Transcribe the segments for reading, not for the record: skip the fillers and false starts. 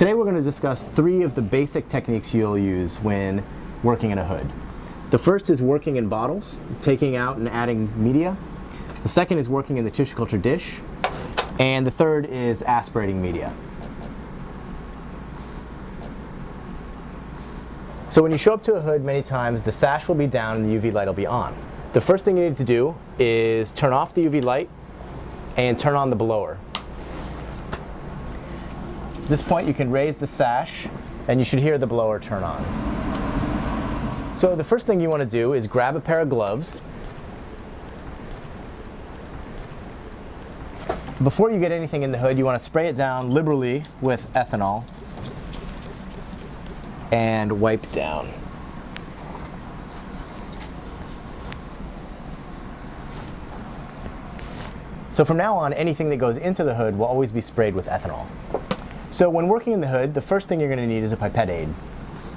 Today we're going to discuss 3 of the basic techniques you'll use when working in a hood. The first is working in bottles, taking out and adding media. The second is working in the tissue culture dish. And the third is aspirating media. So when you show up to a hood, many times the sash will be down and the UV light will be on. The first thing you need to do is turn off the UV light and turn on the blower. At this point you can raise the sash and you should hear the blower turn on. So the first thing you want to do is grab a pair of gloves. Before you get anything in the hood, you want to spray it down liberally with ethanol and wipe down. So from now on, anything that goes into the hood will always be sprayed with ethanol. So when working in the hood, the first thing you're going to need is a pipette aid.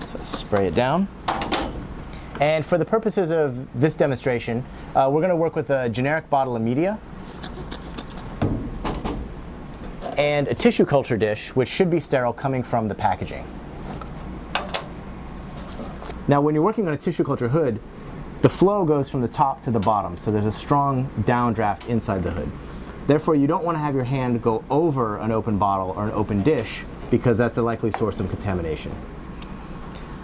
So spray it down. And for the purposes of this demonstration, we're going to work with a generic bottle of media and a tissue culture dish, which should be sterile coming from the packaging. Now when you're working on a tissue culture hood, the flow goes from the top to the bottom, so there's a strong downdraft inside the hood. Therefore, you don't want to have your hand go over an open bottle or an open dish because that's a likely source of contamination.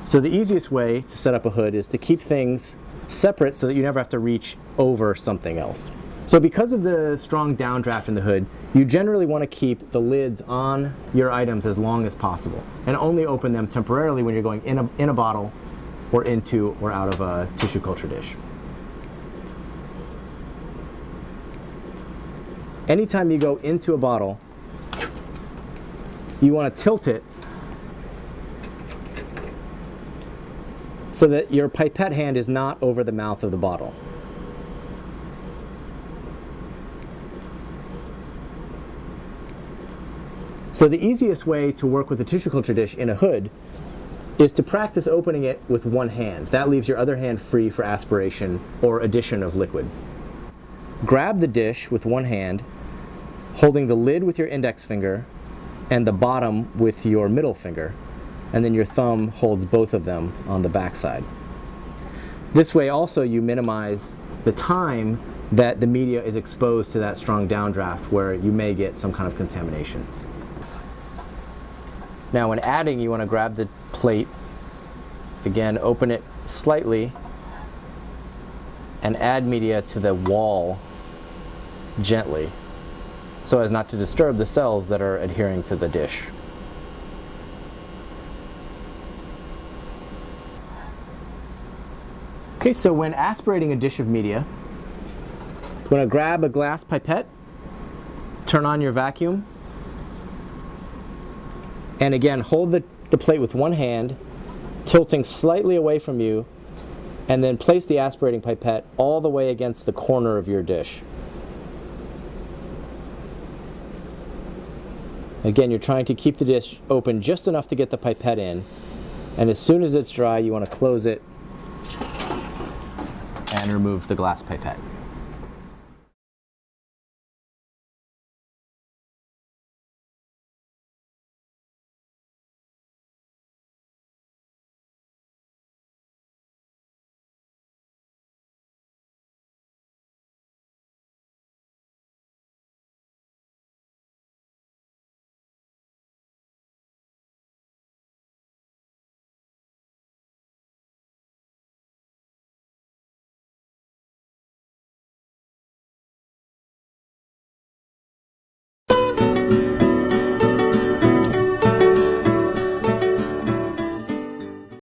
So the easiest way to set up a hood is to keep things separate so that you never have to reach over something else. So because of the strong downdraft in the hood, you generally want to keep the lids on your items as long as possible and only open them temporarily when you're going in a bottle or into or out of a tissue culture dish. Anytime you go into a bottle, you want to tilt it so that your pipette hand is not over the mouth of the bottle. So the easiest way to work with a tissue culture dish in a hood is to practice opening it with one hand. That leaves your other hand free for aspiration or addition of liquid. Grab the dish with one hand, holding the lid with your index finger and the bottom with your middle finger, and then your thumb holds both of them on the back side. This way also you minimize the time that the media is exposed to that strong downdraft where you may get some kind of contamination. Now when adding, you want to grab the plate, again open it slightly and add media to the wall gently so as not to disturb the cells that are adhering to the dish. Okay, so when aspirating a dish of media, you want to grab a glass pipette, turn on your vacuum, and again hold the plate with one hand, tilting slightly away from you, and then place the aspirating pipette all the way against the corner of your dish. Again, you're trying to keep the dish open just enough to get the pipette in, and as soon as it's dry, you want to close it and remove the glass pipette.